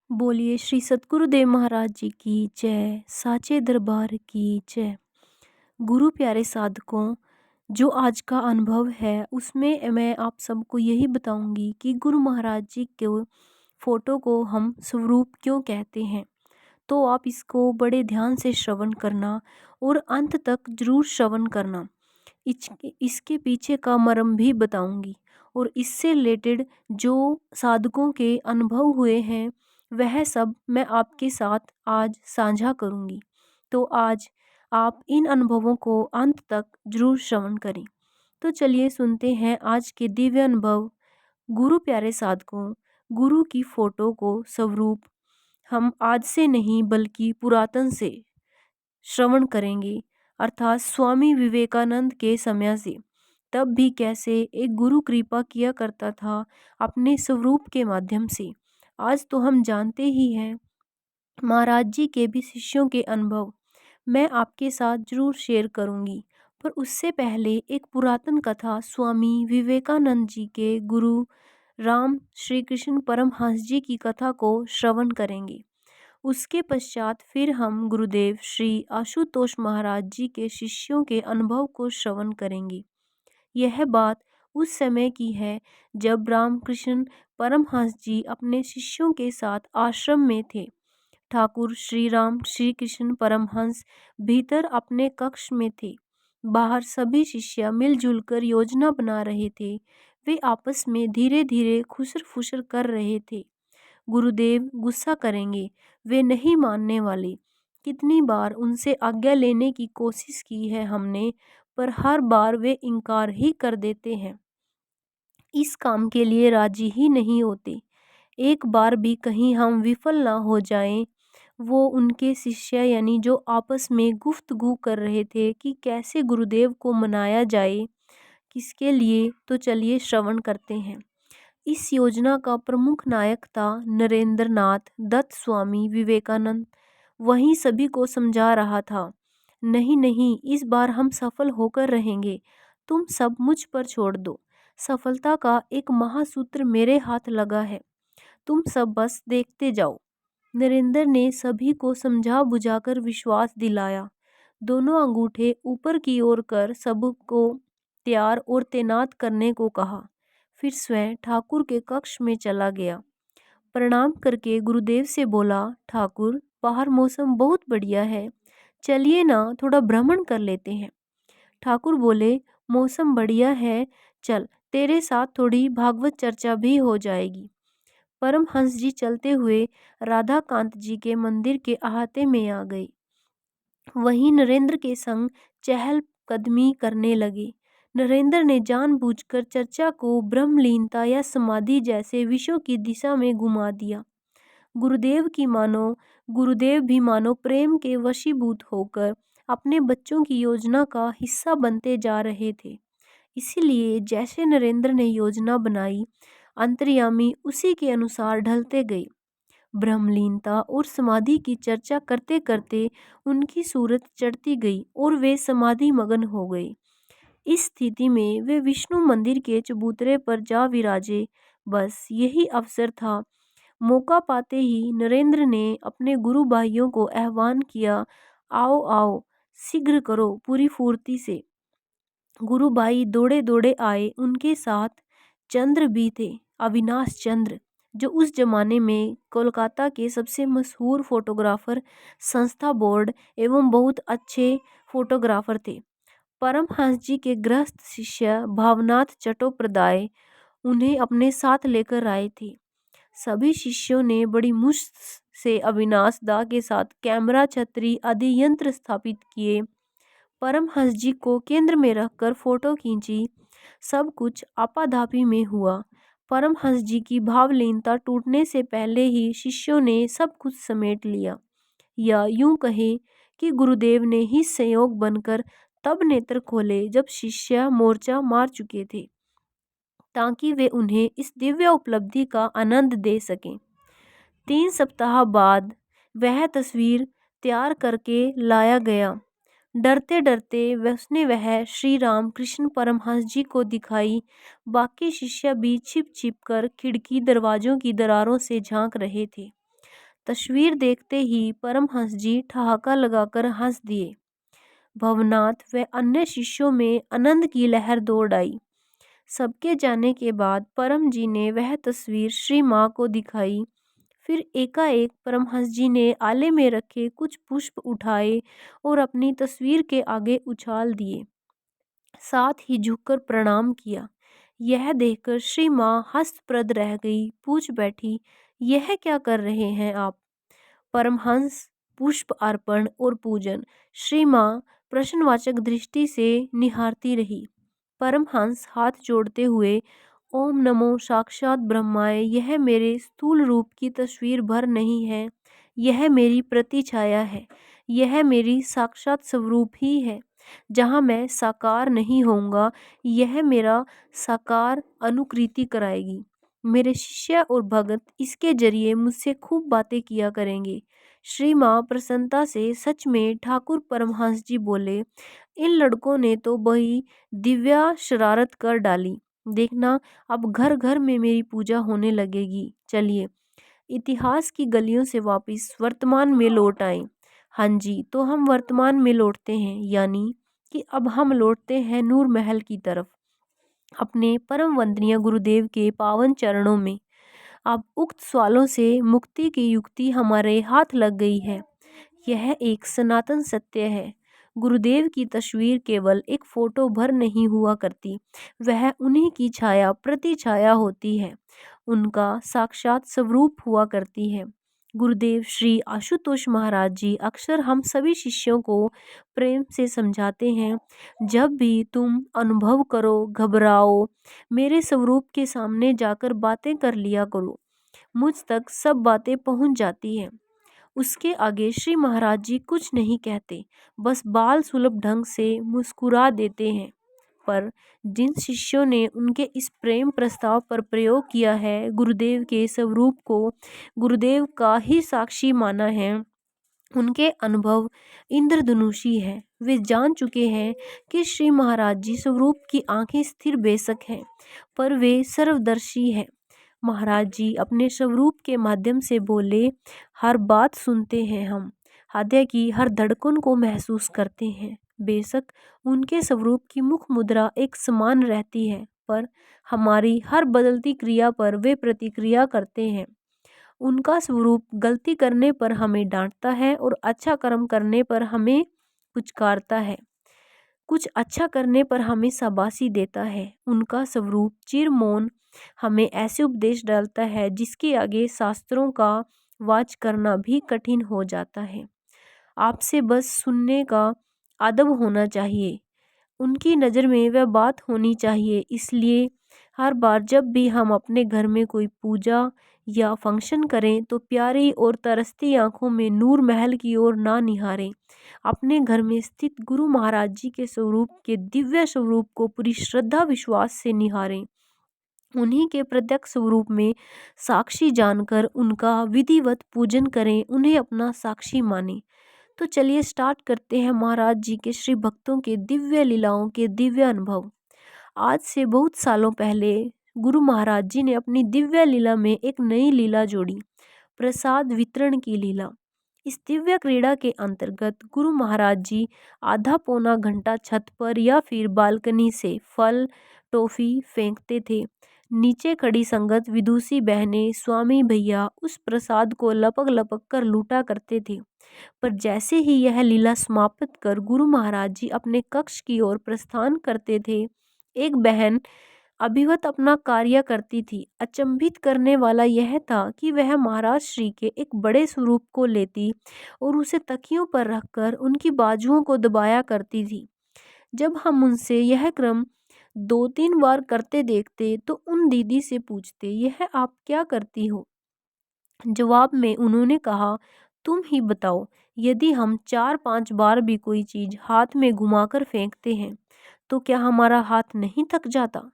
बोलिए श्री सतगुरुदेव महाराज जी की जय। साचे दरबार की जय। गुरु प्यारे साधकों, जो आज का अनुभव है उसमें मैं आप सबको यही बताऊंगी कि गुरु महाराज जी के फोटो को हम स्वरूप क्यों कहते हैं। तो आप इसको बड़े ध्यान से श्रवण करना और अंत तक जरूर श्रवण करना। इसके पीछे का मर्म भी बताऊंगी और इससे रिलेटेड जो साधकों के अनुभव हुए हैं वह सब मैं आपके साथ आज साझा करूंगी। तो आज आप इन अनुभवों को अंत तक जरूर श्रवण करें। तो चलिए सुनते हैं आज के दिव्य अनुभव। गुरु प्यारे साधकों, गुरु की फोटो को स्वरूप हम आज से नहीं बल्कि पुरातन से श्रवण करेंगे, अर्थात स्वामी विवेकानंद के समय से। तब भी कैसे एक गुरु कृपा किया करता था अपने स्वरूप के माध्यम से। आज तो हम जानते ही हैं महाराज जी के भी शिष्यों के अनुभव मैं आपके साथ जरूर शेयर करूंगी। पर उससे पहले एक पुरातन कथा स्वामी विवेकानंद जी के गुरु राम श्री कृष्ण परमहंस जी की कथा को श्रवण करेंगे। उसके पश्चात फिर हम गुरुदेव श्री आशुतोष महाराज जी के शिष्यों के अनुभव को श्रवण करेंगे। यह बात उस समय की है जब रामकृष्ण परमहंस जी अपने शिष्यों के साथ आश्रम में थे। ठाकुर श्री राम श्री कृष्ण परमहंस भीतर अपने कक्ष में थे। बाहर सभी शिष्य मिलजुल कर योजना बना रहे थे। वे आपस में धीरे धीरे खुसर फुसर कर रहे थे। गुरुदेव गुस्सा करेंगे, वे नहीं मानने वाले। कितनी बार उनसे आज्ञा लेने की कोशिश की है हमने, पर हर बार वे इनकार ही कर देते हैं। इस काम के लिए राजी ही नहीं होते। एक बार भी कहीं हम विफल ना हो जाएं। वो उनके शिष्य यानी जो आपस में गुफ्तगू कर रहे थे कि कैसे गुरुदेव को मनाया जाए, किसके लिए। तो चलिए श्रवण करते हैं। इस योजना का प्रमुख नायक था नरेंद्र नाथ दत्त स्वामी विवेकानंद। वहीं सभी को समझा रहा था, नहीं नहीं, इस बार हम सफल होकर रहेंगे, तुम सब मुझ पर छोड़ दो। सफलता का एक महासूत्र मेरे हाथ लगा है, तुम सब बस देखते जाओ। नरेंद्र ने सभी को समझा बुझाकर विश्वास दिलाया। दोनों अंगूठे ऊपर की ओर कर सबको तैयार और तैनात करने को कहा। फिर स्वयं ठाकुर के कक्ष में चला गया। प्रणाम करके गुरुदेव से बोला, ठाकुर बाहर मौसम बहुत बढ़िया है, चलिए ना थोड़ा भ्रमण कर लेते हैं। ठाकुर बोले, मौसम बढ़िया है, चल तेरे साथ थोड़ी भागवत चर्चा भी हो जाएगी। परमहंस जी चलते हुए राधा कांत जी के मंदिर के अहाते में आ गए। वहीं नरेंद्र के संग चहल कदमी करने लगे। नरेंद्र ने जानबूझकर चर्चा को ब्रह्मलीनता या समाधि जैसे विषयों की दिशा में घुमा दिया। गुरुदेव भी मानो प्रेम के वशीभूत होकर अपने बच्चों की योजना का हिस्सा बनते जा रहे थे। इसीलिए जैसे नरेंद्र ने योजना बनाई, अंतर्यामी उसी के अनुसार ढलते गए। ब्रह्मलीनता और समाधि की चर्चा करते करते उनकी सूरत चढ़ती गई और वे समाधि मगन हो गए। इस स्थिति में वे विष्णु मंदिर के चबूतरे पर जा विराजे। बस यही अवसर था। मौका पाते ही नरेंद्र ने अपने गुरु भाइयों को आह्वान किया, आओ आओ, शीघ्र करो, पूरी फुर्ती से। गुरु भाई दौड़े दौड़े आए। उनके साथ चंद्र भी थे, अविनाश चंद्र, जो उस जमाने में कोलकाता के सबसे मशहूर फोटोग्राफर, संस्था बोर्ड एवं बहुत अच्छे फोटोग्राफर थे। परमहंस जी के गृहस्थ शिष्य भावनाथ चट्टोपाध्याय उन्हें अपने साथ लेकर आए थे। सभी शिष्यों ने बड़ी मुश्त से अविनाश दा के साथ कैमरा, छतरी आदि यंत्र स्थापित किए। परमहंस जी को केंद्र में रखकर फोटो खींची। सब कुछ आपाधापी में हुआ। परमहंस जी की भावलीनता टूटने से पहले ही शिष्यों ने सब कुछ समेट लिया, या यूं कहें कि गुरुदेव ने ही संयोग बनकर तब नेत्र खोले जब शिष्य मोर्चा मार चुके थे, ताकि वे उन्हें इस दिव्य उपलब्धि का आनंद दे सकें। 3 सप्ताह बाद वह तस्वीर तैयार करके लाया गया। डरते डरते वह श्री राम कृष्ण परमहंस जी को दिखाई। बाकी शिष्य भी छिप छिप कर खिड़की दरवाजों की दरारों से झांक रहे थे। तस्वीर देखते ही परमहंस जी ठहाका लगाकर हंस दिए। भवनाथ व अन्य शिष्यों में आनंद की लहर दौड़ आई। सबके जाने के बाद परम जी ने वह तस्वीर श्री माँ को दिखाई। फिर एकाएक परमहंस जी ने आले में रखे कुछ पुष्प उठाए और अपनी तस्वीर के आगे उछाल दिए, साथ ही झुककर प्रणाम किया। यह देखकर श्री माँ हस्तप्रद रह गई, पूछ बैठी, यह क्या कर रहे हैं आप? परमहंस पुष्प अर्पण और पूजन। श्री माँ प्रश्नवाचक दृष्टि से निहारती रही। परमहंस हाथ जोड़ते हुए, ओम नमो साक्षात ब्रह्माय, यह मेरे स्थूल रूप की तस्वीर भर नहीं है, यह मेरी प्रतिछाया है, यह मेरी साक्षात स्वरूप ही है। जहाँ मैं साकार नहीं होऊंगा, यह मेरा साकार अनुकृति कराएगी। मेरे शिष्य और भगत इसके जरिए मुझसे खूब बातें किया करेंगे। श्री माँ प्रसन्नता से, सच में ठाकुर परमहंस जी बोले, इन लड़कों ने तो बड़ी दिव्या शरारत कर डाली। देखना, अब घर घर में मेरी पूजा होने लगेगी। चलिए इतिहास की गलियों से वापस वर्तमान में लौट आए। हाँ जी, तो हम वर्तमान में लौटते हैं, यानी कि अब हम लौटते हैं नूर महल की तरफ, अपने परम वंदनीय गुरुदेव के पावन चरणों में। अब उक्त सवालों से मुक्ति की युक्ति हमारे हाथ लग गई है। यह एक सनातन सत्य है। गुरुदेव की तस्वीर केवल एक फोटो भर नहीं हुआ करती, वह उन्हीं की छाया प्रतिछाया होती है, उनका साक्षात स्वरूप हुआ करती है। गुरुदेव श्री आशुतोष महाराज जी अक्सर हम सभी शिष्यों को प्रेम से समझाते हैं, जब भी तुम अनुभव करो, घबराओ, मेरे स्वरूप के सामने जाकर बातें कर लिया करो, मुझ तक सब बातें पहुंच जाती हैं। उसके आगे श्री महाराज जी कुछ नहीं कहते, बस बाल सुलभ ढंग से मुस्कुरा देते हैं। पर जिन शिष्यों ने उनके इस प्रेम प्रस्ताव पर प्रयोग किया है, गुरुदेव के स्वरूप को गुरुदेव का ही साक्षी माना है, उनके अनुभव इंद्रधनुषी है। वे जान चुके हैं कि श्री महाराज जी स्वरूप की आंखें स्थिर बेशक हैं, पर वे सर्वदर्शी हैं। महाराज जी अपने स्वरूप के माध्यम से बोले, हर बात सुनते हैं हम, हृदय की हर धड़कन को महसूस करते हैं। बेशक उनके स्वरूप की मुख मुद्रा एक समान रहती है, पर हमारी हर बदलती क्रिया पर वे प्रतिक्रिया करते हैं। उनका स्वरूप गलती करने पर हमें डांटता है और अच्छा कर्म करने पर हमें पुचकारता है, कुछ अच्छा करने पर हमें शाबाशी देता है। उनका स्वरूप चिरमौन हमें ऐसे उपदेश डालता है जिसके आगे शास्त्रों का वाच करना भी कठिन हो जाता है। आपसे बस सुनने का अदब होना चाहिए, उनकी नज़र में वह बात होनी चाहिए। इसलिए हर बार जब भी हम अपने घर में कोई पूजा या फंक्शन करें, तो प्यारी और तरसती आंखों में नूर महल की ओर ना निहारें, अपने घर में स्थित गुरु महाराज जी के स्वरूप के दिव्य स्वरूप को पूरी श्रद्धा विश्वास से निहारें। उन्हीं के प्रत्यक्ष स्वरूप में साक्षी जानकर उनका विधिवत पूजन करें, उन्हें अपना साक्षी माने। तो चलिए स्टार्ट करते हैं महाराज जी के श्री भक्तों के दिव्य लीलाओं के दिव्य अनुभव। आज से बहुत सालों पहले गुरु महाराज जी ने अपनी दिव्य लीला में एक नई लीला जोड़ी, प्रसाद वितरण की लीला। इस दिव्य क्रीड़ा के अंतर्गत गुरु महाराज जी आधा पौना घंटा छत पर या फिर बालकनी से फल टॉफी फेंकते थे। नीचे खड़ी संगत विदुषी बहनें, स्वामी भैया उस प्रसाद को लपक लपक कर लूटा करते थे। पर जैसे ही यह लीला समाप्त कर गुरु महाराज जी अपने कक्ष की ओर प्रस्थान करते थे, एक बहन अभिवत अपना कार्य करती थी। अचंभित करने वाला यह था कि वह महाराज श्री के एक बड़े स्वरूप को लेती और उसे तकियों पर रखकर उनकी बाजुओं को दबाया करती थी। जब हम उनसे यह क्रम 2-3 बार करते देखते, तो उन दीदी से पूछते, यह आप क्या करती हो? जवाब में उन्होंने कहा, तुम ही बताओ, यदि हम 4-5 बार भी कोई चीज हाथ में घुमाकर फेंकते हैं, तो क्या हमारा हाथ नहीं थक जाता?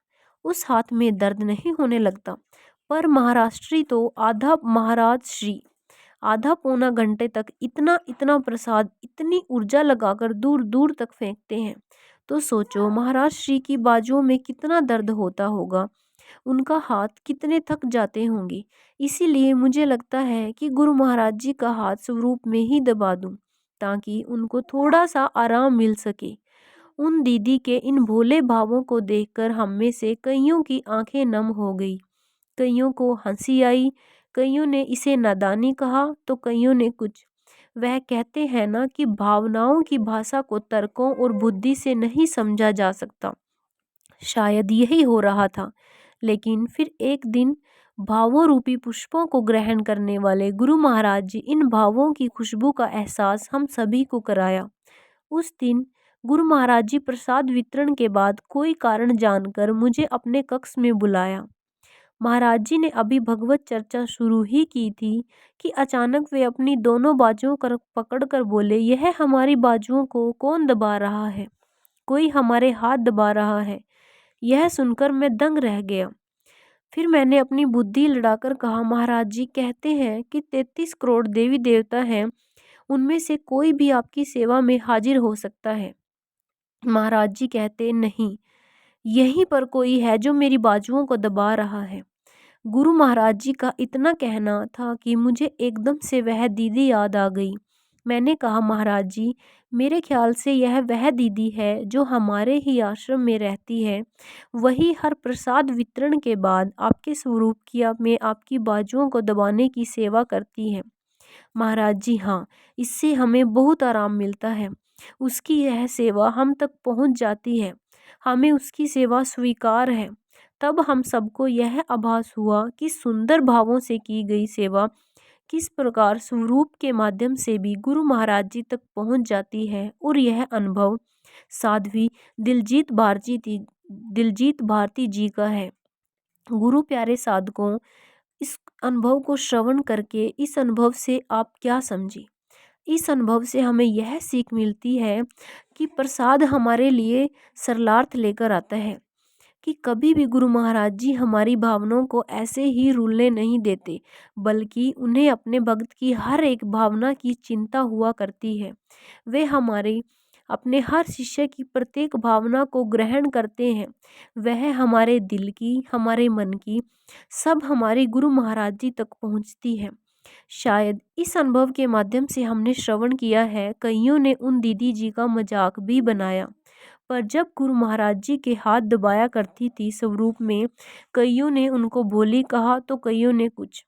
उस हाथ में दर्द नहीं होने लगता? पर महाराष्ट्री तो महाराज श्री आधा पौना घंटे तक इतना इतना प्रसाद इतनी ऊर्जा लगाकर दूर दूर तक फेंकते हैं। तो सोचो महाराज श्री की बाजुओं में कितना दर्द होता होगा। उनका हाथ कितने थक जाते होंगे। इसीलिए मुझे लगता है कि गुरु महाराज जी का हाथ स्वरूप में ही दबा दूं, ताकि उनको थोड़ा सा आराम मिल सके। उन दीदी के इन भोले भावों को देखकर हम में से कईयों की आंखें नम हो गई। कईयों को हंसी आई, कईयों ने इसे नादानी कहा तो कईयों ने कुछ। वह कहते हैं ना कि भावनाओं की भाषा को तर्कों और बुद्धि से नहीं समझा जा सकता। शायद यही हो रहा था। लेकिन फिर एक दिन भावों रूपी पुष्पों को ग्रहण करने वाले गुरु महाराज जी इन भावों की खुशबू का एहसास हम सभी को कराया। उस दिन गुरु महाराज जी प्रसाद वितरण के बाद कोई कारण जानकर मुझे अपने कक्ष में बुलाया। महाराज जी ने अभी भगवत चर्चा शुरू ही की थी कि अचानक वे अपनी दोनों बाजुओं कर पकड़ कर बोले, यह हमारी बाजुओं को कौन दबा रहा है? कोई हमारे हाथ दबा रहा है। यह सुनकर मैं दंग रह गया। फिर मैंने अपनी बुद्धि लड़ाकर कहा, महाराज जी कहते हैं कि 33 करोड़ देवी देवता हैं, उनमें से कोई भी आपकी सेवा में हाजिर हो सकता है। महाराज जी कहते, नहीं, यहीं पर कोई है जो मेरी बाजुओं को दबा रहा है। गुरु महाराज जी का इतना कहना था कि मुझे एकदम से वह दीदी याद आ गई। मैंने कहा, महाराज जी, मेरे ख्याल से यह वह दीदी है जो हमारे ही आश्रम में रहती है। वही हर प्रसाद वितरण के बाद आपके स्वरूप की में आपकी बाजुओं को दबाने की सेवा करती है। महाराज जी, हाँ, इससे हमें बहुत आराम मिलता है। उसकी यह सेवा हम तक पहुंच जाती है, हमें उसकी सेवा स्वीकार है। तब हम सबको यह आभास हुआ कि सुंदर भावों से की गई सेवा किस प्रकार स्वरूप के माध्यम से भी गुरु महाराज जी तक पहुंच जाती है। और यह अनुभव साध्वी दिलजीत भारती जी का है। गुरु प्यारे साधकों, इस अनुभव को श्रवण करके इस अनुभव से आप क्या समझे? इस अनुभव से हमें यह सीख मिलती है कि प्रसाद हमारे लिए सरलार्थ लेकर आता है, कि कभी भी गुरु महाराज जी हमारी भावनाओं को ऐसे ही रुलने नहीं देते, बल्कि उन्हें अपने भक्त की हर एक भावना की चिंता हुआ करती है। वे हमारे अपने हर शिष्य की प्रत्येक भावना को ग्रहण करते हैं। वह हमारे दिल की, हमारे मन की, सब हमारे गुरु महाराज जी तक पहुंचती है। शायद इस अनुभव के माध्यम से हमने श्रवण किया है, कईयों ने उन दीदी जी का मजाक भी बनाया, पर जब गुरु महाराज जी के हाथ दबाया करती थी स्वरूप में, कईयों ने उनको भोली कहा तो कईयों ने कुछ।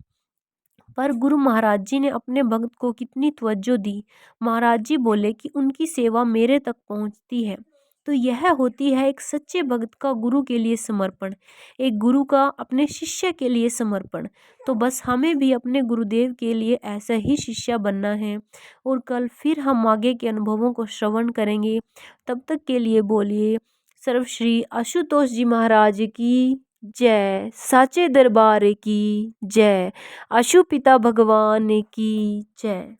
पर गुरु महाराज जी ने अपने भक्त को कितनी तवज्जो दी। महाराज जी बोले कि उनकी सेवा मेरे तक पहुंचती है। तो यह होती है एक सच्चे भक्त का गुरु के लिए समर्पण, एक गुरु का अपने शिष्य के लिए समर्पण। तो बस हमें भी अपने गुरुदेव के लिए ऐसा ही शिष्य बनना है। और कल फिर हम आगे के अनुभवों को श्रवण करेंगे। तब तक के लिए बोलिए सर्वश्री आशुतोष जी महाराज की जय, साचे दरबार की जय, आशु पिता भगवान की जय।